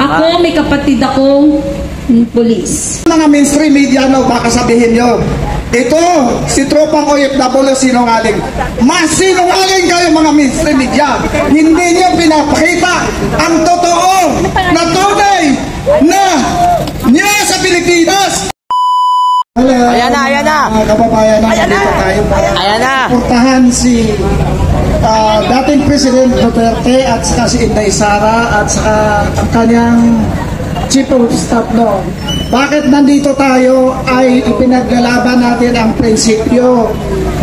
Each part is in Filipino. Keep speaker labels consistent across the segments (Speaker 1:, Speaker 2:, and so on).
Speaker 1: Ako, may kapatid akong pulis.
Speaker 2: Mga mainstream media, baka sabihin nyo, ito, si tropang OFW sinungaling. Mas sinungaling kayo mga mainstream media. Hindi nyo pinapakita ang totoo na tunay na niya sa Pilipinas.
Speaker 3: Ayan na.
Speaker 2: Mga kababayan na, dito tayo para suportahan si dating President Duterte at saka si Inday Sara at saka ang kanyang Chief of Staff. Bakit nandito tayo ay ipinaglalaban natin ang prinsipyo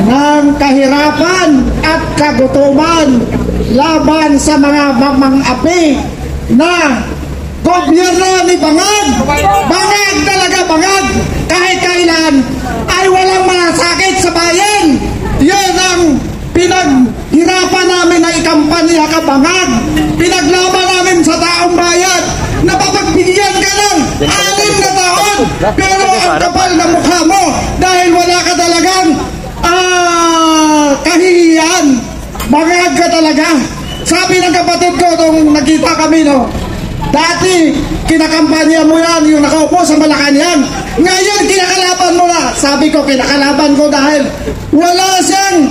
Speaker 2: ng kahirapan at kagutuman laban sa mga mamang-api na gobyerno ni Bangag. Bangag talaga, Bangag. Kahit kailan ay walang malasakit sa bayan. Yan ang pinaghirapan namin na ikampanya ka, Bangag. Pinaglaban namin sa taong bayan. Napapagbigyan ka ng 6 na taon. Pero ang kapal na mukha mo dahil wala ka talagang kahihiyan. Bangag ka talaga. Sabi ng kapatid ko nung nagkita kami, dati, kinakampanya mo yan, yung nakaupo sa Malacanang. Ngayon, kinakalaban mo na. Sabi ko, kinakalaban ko dahil wala siyang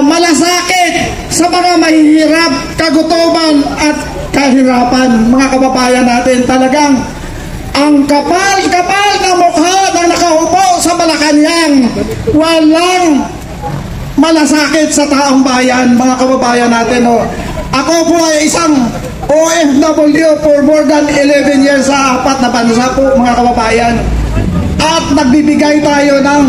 Speaker 2: malasakit sa mga mahihirap, kagutuman at kahirapan. Mga kababayan natin, talagang ang kapal-kapal na mukha ng nakaupo sa Malacanang. Walang malasakit sa taong bayan, mga kababayan natin. Ako po ay isang OFW for more than 11 years sa 4 na bansa po, mga kababayan. At nagbibigay tayo ng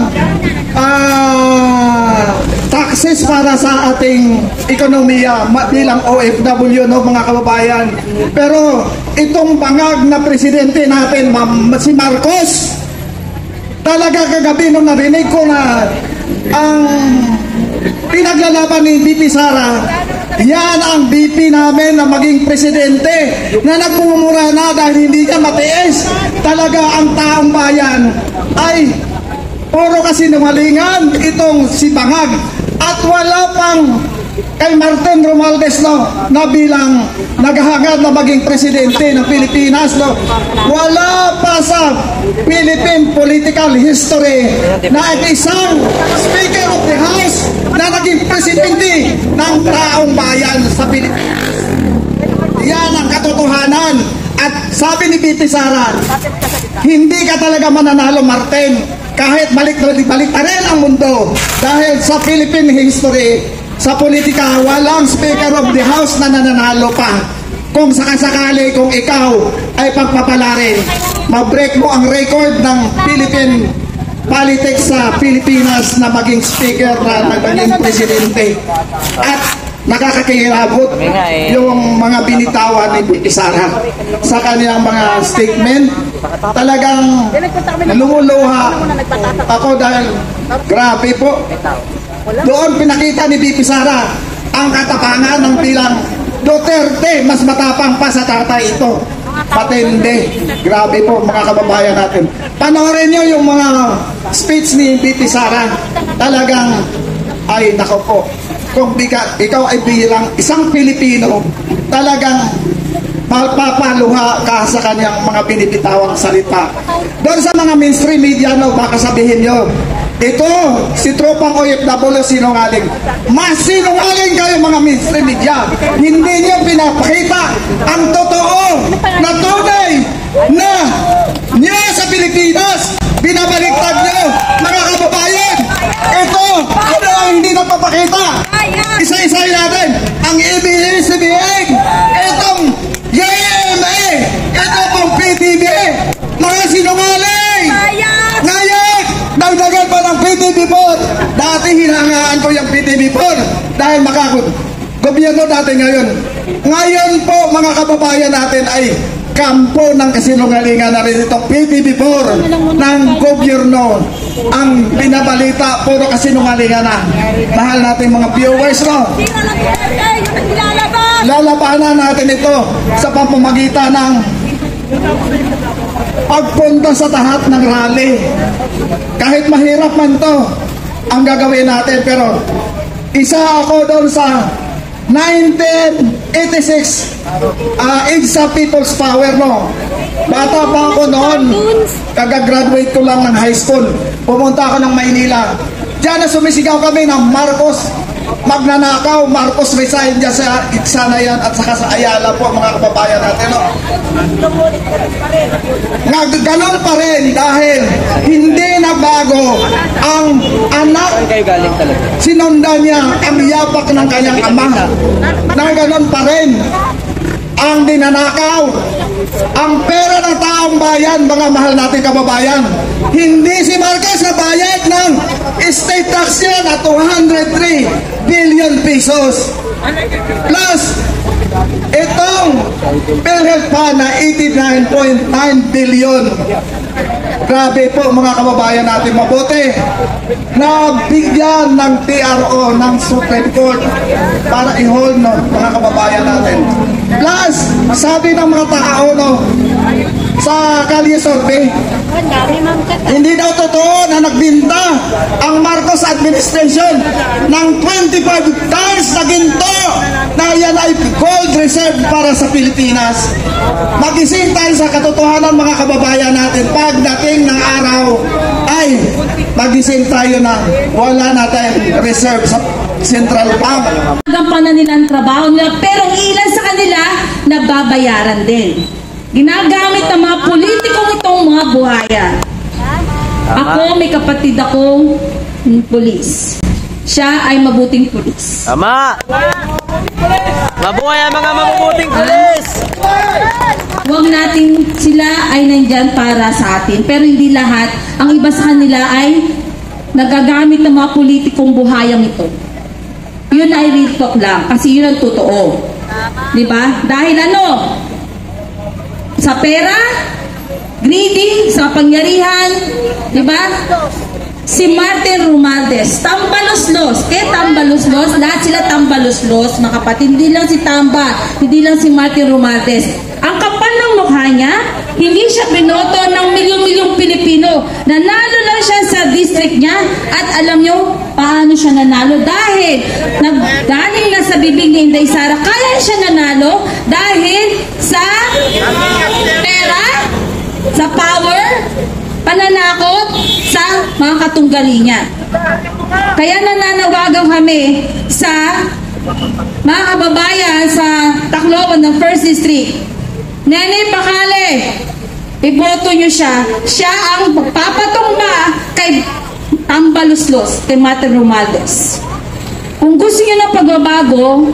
Speaker 2: taxes para sa ating ekonomiya bilang OFW, mga kababayan. Pero itong bangag na presidente natin, si Marcos, talaga kagabi nung narinig ko na ang pinaglalaban ni VP Sara, yan ang VP namin na maging presidente na nagmumura na dahil hindi niya matiis. Talaga ang taong bayan ay puro kasinungalingan itong si Bangag. At wala pang kay Martin Romualdez na bilang naghahangad na maging presidente ng Pilipinas. Wala pa sa Philippine political history na isang Speaker of the House na naging presidente ng taong bayan sa Pilipinas. Yan ang katotohanan. At sabi ni VP Sara, hindi ka talaga mananalo, Martin, kahit balik na rin ang mundo. Dahil sa Philippine history, sa politika, walang Speaker of the House na nananalo pa. Kung sakasakali, kung ikaw ay pagpapalarin, ma-break mo ang record ng Philippine politics sa Pilipinas na maging speaker na naging presidente. At nakakakilabot yung mga binitawan ni VP Sara sa kanyang mga statement. Talagang lumuluha ako dahil grabe po. Doon pinakita ni VP Sara ang katapangan ng bilang Duterte. Mas matapang pa sa tatay ito. Patindi. Grabe po, mga kababayan natin. Panoorin nyo yung mga speech ni VP Sara. Talagang, ay nako po, kung ikaw ay bilang isang Pilipino, talagang magpapaluha ka sa kanyang mga binibitawang salita. Doon sa mga mainstream media, baka sabihin nyo, ito, si tropang OFW sinungaling. Mas sinungaling kayo mga mainstream media. Hindi nyo pinapakita ang totoo na tunay na niya sa Pilipinas. Binabaliktad nyo, mga kababayan. Ito, ano ang hindi napapakita? Isa-isahin natin ang ABS-CBN, itong YMA, ito pong PTV, mga sinungaling. Ngayon, dagdagan pa ng PTV4. Dati hinangaan ko yung PTV4 dahil gobyerno dati ngayon. Ngayon po, mga kababayan natin, ay kampo ng kasinungalingan na rin itong PTV4 ng gobyerno. Ang binabalita, puro kasinungalingan na. Mahal natin mga viewers, lalabanan natin ito sa pamamagitan ng pagpunta sa tahat ng rally. Kahit mahirap man to ang gagawin natin, pero isa ako doon sa 1986 age sa people's power, no? Bata pa ako noon, kagagraduate ko lang ng high school. Pumunta ako ng Maynila. Diyan na sumisigaw kami ng Marcos magnanakaw, Marcos resign dyan sa Iksana yan at saka sa Ayala po, mga kababayan natin, no? Ganon pa rin dahil hindi nagbago ang anak. Sinundan niya ang yapak ng kanyang ama. Na ganon pa rin ang dinanakaw ang pera ng taong bayan, mga mahal natin kababayan. Hindi si Marcos na bayad ng estate tax niya na 203 billion pesos. Plus, itong PhilHealth pa na 89.9 billion. Grabe po mga kababayan natin, mabuti na bigyan ng TRO ng Supreme Court para i-hold, no, mga kababayan natin. Plus, sabi ng mga tao, no, sa Kalye Survey, hindi daw totoo na nagbinta ang Marcos administration ng 25 tons na ginto na yan ay gold reserve para sa Pilipinas. Magising tayo sa katotohanan, mga kababayan natin. Pagdating ng araw ay magising tayo na wala natin reserve sa Central Bank.
Speaker 1: Nagampanan nila ang trabaho nila, pero ang ilan sa kanila nababayaran din. Ginagamit ng mga politikong itong mga buhaya. Ako, may kapatid akong pulis. Siya ay mabuting pulis.
Speaker 3: Tama! Mabuhay ang mga mabubuting pulis!
Speaker 1: Huwag natin sila ay nandyan para sa atin. Pero hindi lahat. Ang iba sa kanila ay nagagamit ng mga politikong buhayang ito. Yun ay real talk lang. Kasi yun ang totoo. Diba? Dahil ano? Sa pera, greedy, sa pangyarihan, di ba? Si Martin Romualdez, tambaluslos. Tambaluslos, lahat sila tambaluslos, mga kapatid. Hindi lang si Tamba, hindi lang si Martin Romualdez. Ang kapal ng mukha niya, hindi siya binoto ng milyong-milyong Pilipino. Nanalo lang siya sa district niya at alam nyo paano siya nanalo? Dahil naggaling na sa bibig ni Inday Sara, kaya siya nanalo dahil sa pera, sa power, pananakot sa mga katunggali niya. Kaya nananawagan kami sa mga kababayan sa Tacloban ng 1st District. Nene Bacale, iboto nyo siya. Siya ang papatumba kay Tambaluslos, kay Martin Romualdez. Kung gusto nyo ng pagbabago,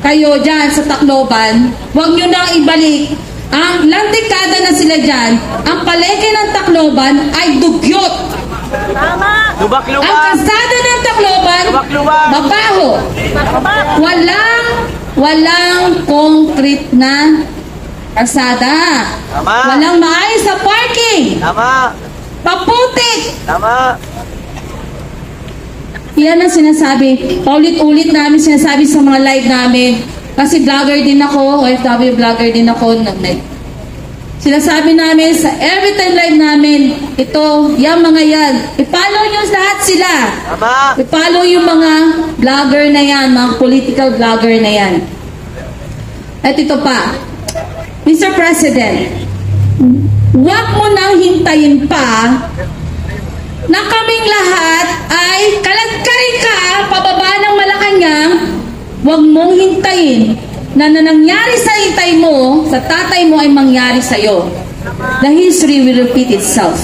Speaker 1: kayo dyan sa Tacloban, huwag nyo nang ibalik. Ang ilang dekada na sila dyan, ang palengke ng Tacloban ay dugyot. Ang kalsada ng Tacloban, mabaho. Walang concrete na kalsada. Walang maayos na parking. Paputik. Yan ang sinasabi. Paulit-ulit namin sinasabi sa mga live namin. Kasi vlogger din ako, OFW vlogger din ako. Sinasabi namin sa every time live namin, ito, yung mga yan, i-follow nyo lahat sila. I-follow yung mga vlogger na yan, mga political vlogger na yan. At ito pa, Mr. President, huwag mo nang hintayin pa na kaming lahat ay kalagkarin ka pababa ng Malacanang. Huwag mong hintayin na nangyari sa itay mo, sa tatay mo ay mangyari sa'yo. The history will repeat itself.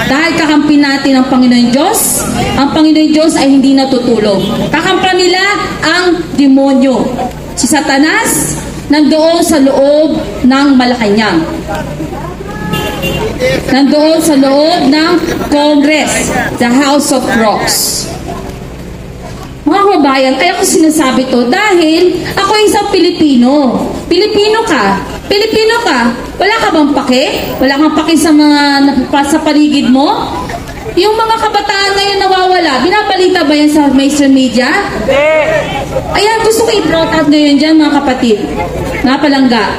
Speaker 1: Dahil kakampi natin ang Panginoon Diyos, ang Panginoon Diyos ay hindi natutulog. Kakampi nila ang demonyo. Si Satanas nandoon sa loob ng Malacanang. Nandoon sa loob ng Congress, the House of Rocks. Mga kababayan, kaya ko sinasabi to dahil ako isang Pilipino. Pilipino ka. Pilipino ka. Wala ka bang pake? Wala kang pake sa mga sa paligid mo? Yung mga kabataan ngayon nawawala, binabalita ba yan sa mainstream media? Ayan, gusto ko i-brought out ngayon dyan, mga kapatid. Mga palangga.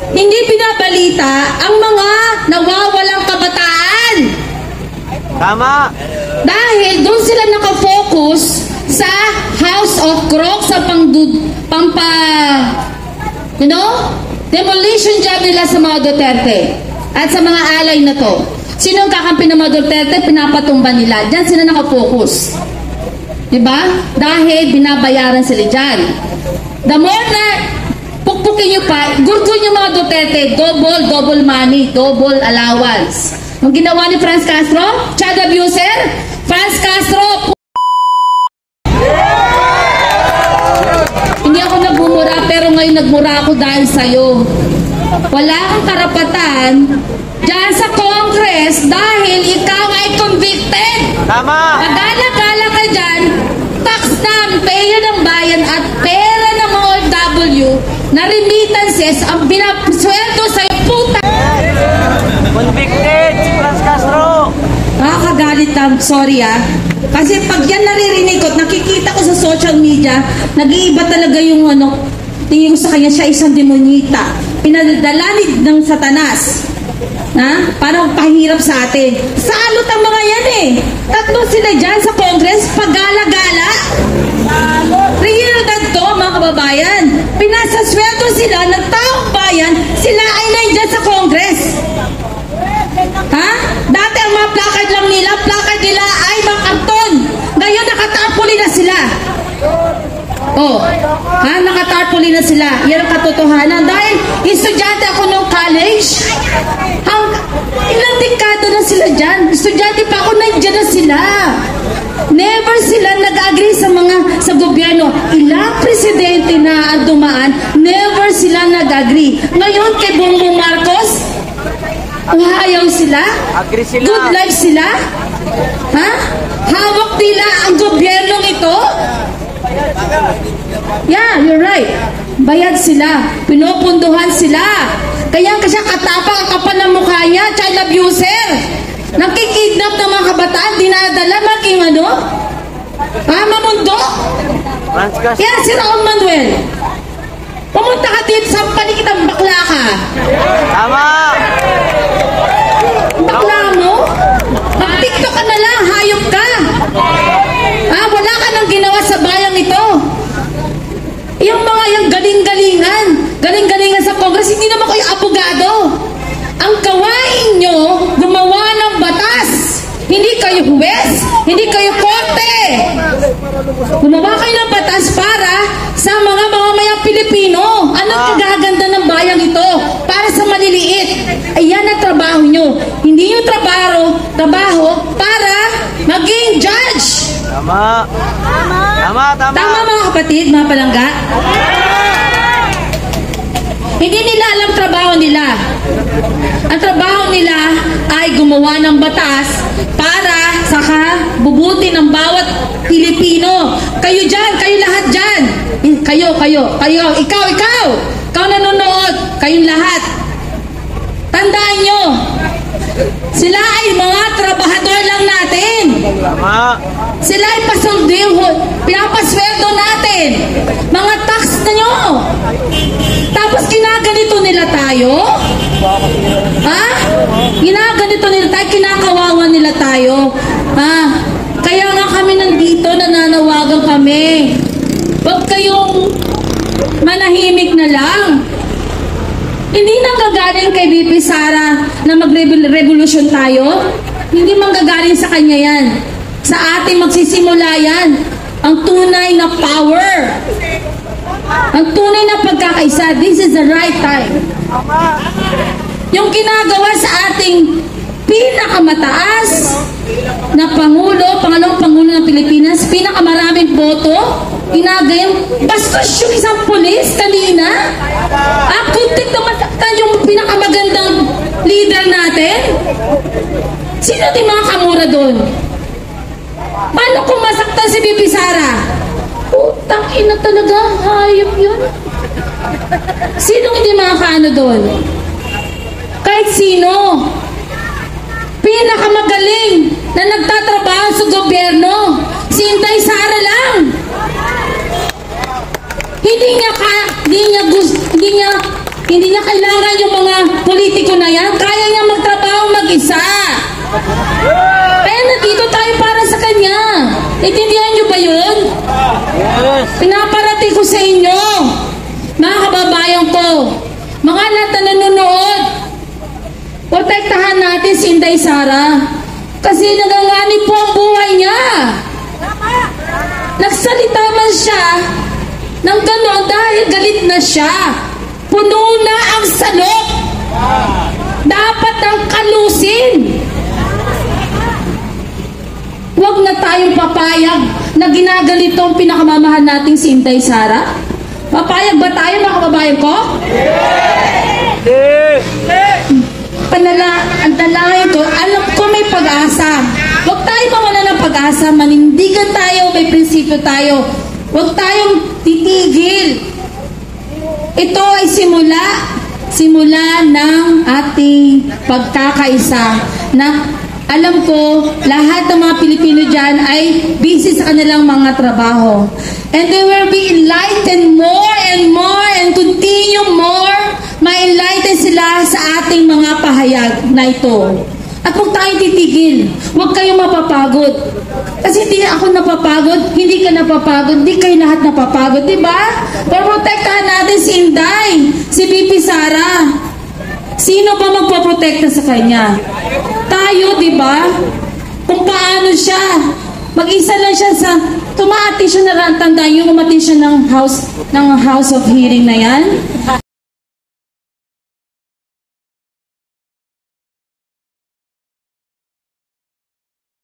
Speaker 1: Hindi binabalita ang mga nawawalang kabataan.
Speaker 3: Tama!
Speaker 1: Dahil doon sila nakafocus sa House of Crocs sa demolition job nila sa mga Duterte at sa mga alay na to. Sino ang kakampi ng mga Duterte? Pinapatumba nila. Diyan sila nakafocus. Diba? Dahil binabayaran sila dyan. The more na pukpukin nyo pa, gurgun yung mga Duterte, double money, double allowance. Ang ginawa ni Franz Castro, child abuser, Franz Castro, hindi ako nagmumura, pero ngayon nagmura ako dahil sa'yo. Wala kang karapatan dyan sa Congress dahil ikaw ay convicted.
Speaker 3: Tama!
Speaker 1: Magala-gala ka dyan, tax na ang pera ng bayan at pera ng mga OFW na remittances ang pinapsweldo sa'yo, puta!
Speaker 3: Convicted si Franz Castro!
Speaker 1: Nakakagalit lang, sorry Kasi pag yan naririnig ko, nakikita ko sa social media, nag-iiba talaga yung tingin ko sa kanya, siya isang demonita. Pinadala ng Satanas. Para pahirap sa atin. Salot ang mga yan Tatlo sila dyan sa Congress, pagala-gala. Realidad to, mga kababayan. Pinasasweldo sila ng taong bayan, sila ay nandyan sa Congress. Dati ang mga placard lang nila, placard nila ay mga karton. Ngayon nakatarpuli na sila. Nakatarpuli na sila. Yan ang katotohanan. Dahil estudyante ako nung college, ilang dekada na sila dyan. Estudyante pa ako, nandiyan na sila. Never sila nag-agree sa gobyerno. Ilang presidente na dumaan, never sila nag-agree. Ngayon kay Bongbong Marcos, ayaw sila?
Speaker 3: Agree sila.
Speaker 1: Good life sila? Hawak nila ang gobyernong ito? Yeah, you're right. Bayad sila. Pinupunduhan sila. Kaya kasi katapang ang kapal ng mukha niya, child abuser. Nakikidnap ng mga kabataan, dinadala maging mamundo.
Speaker 3: Franz Castro.
Speaker 1: Kaya si Raul Manuel, pumunta ka dito sa palikitang bakla ka.
Speaker 3: Tama!
Speaker 1: Bakla mo? Mag-tiktok ka na lang, hayop ka. Wala ka nang ginawa sa bayang ito. Yung mga yung galing-galingan sa Congress, hindi naman kayo abogado. Ang gawain nyo, gumawa ng batas. Hindi kayo huwes, hindi kayo korte. Gumawa kayo ng batas para sa mga mamamayang Pilipino. Anong kagaganda ng bayang ito? Para sa maliliit. Ayan ang trabaho nyo. Hindi yung trabaho para maging judge.
Speaker 3: Tama!
Speaker 1: Tama mga kapatid, mga palangga? Hindi nila alam trabaho nila. Ang trabaho nila ay gumawa ng batas para sa bubuti ng bawat Pilipino. Kayo dyan, kayo lahat dyan. Ikaw nanonood, kayong lahat. Tandaan nyo, sila ay mga trabahador lang natin.
Speaker 3: Tama!
Speaker 1: Sila ay pinapasweldo natin. Mga tax na nyo. Tapos ginaganito nila tayo? Ginaganito nila tayo, kinakawawa nila tayo. Kaya nga kami nandito, nananawagan kami. Huwag kayong manahimik na lang. Hindi nanggagaling kay VP Sara na mag-revolution tayo. Hindi manggagaling sa kanya yan. Sa ating magsisimula yan. Ang tunay na power. Ang tunay na pagkakaisa. This is the right time. Yung ginagawa sa ating pinakamataas na pangalawang Pangulo ng Pilipinas, pinakamaraming boto, ginagayang bastos yung isang pulis kanina. Kuntik na masaktan yung pinakamagandang leader natin. Sino di mga kamura doon? Paano kung masaktan si VP Sara? Putang ina talaga, hayop yun. Sino hindi makakaano doon? Kahit sino. Pinakamagaling na nagtatrabaho sa gobyerno, si Inday Sara lang. Hindi niya kailangan yung mga politiko na yan. Kaya niya magtrabaho mag-isa. Kaya nandito tayo para sa kanya. Intindihan niyo ba yun? kababayan ko, mga lahat na nanonood, protektahan natin si Inday Sara. Kasi nanganganib po ang buhay niya. Nagsalita man siya ng gano'n dahil galit na siya. Puno na ang salot. Dapat ang kalusin. Huwag na tayong papayag na ginagalit ang pinakamamahal nating si Inday Sara. Papayag ba tayo, mga kababayan ko? Ang dalangin ko, alam ko may pag-asa. Huwag tayo mawala ng pag-asa, manindigan tayo, may prinsipyo tayo. Huwag tayong titigil. Ito ay simula ng ating pagkakaisa na alam ko, lahat ng mga Pilipino dyan ay busy sa kanilang mga trabaho. And they will be enlightened more and more and continue more. Ma-enlighten sila sa ating mga pahayag na ito. At huwag tayong titigil. Huwag kayong mapapagod. Kasi hindi ako napapagod, hindi ka napapagod, hindi kayo lahat napapagod, di ba? Protektahan natin si Inday, si BP Sara. Sino ba magpoprotekta sa kanya? Tayo, di ba? Kung paano siya, mag-isa lang siya sa, tumaati siya na tandaan yung umati siya ng house of hearing na yan.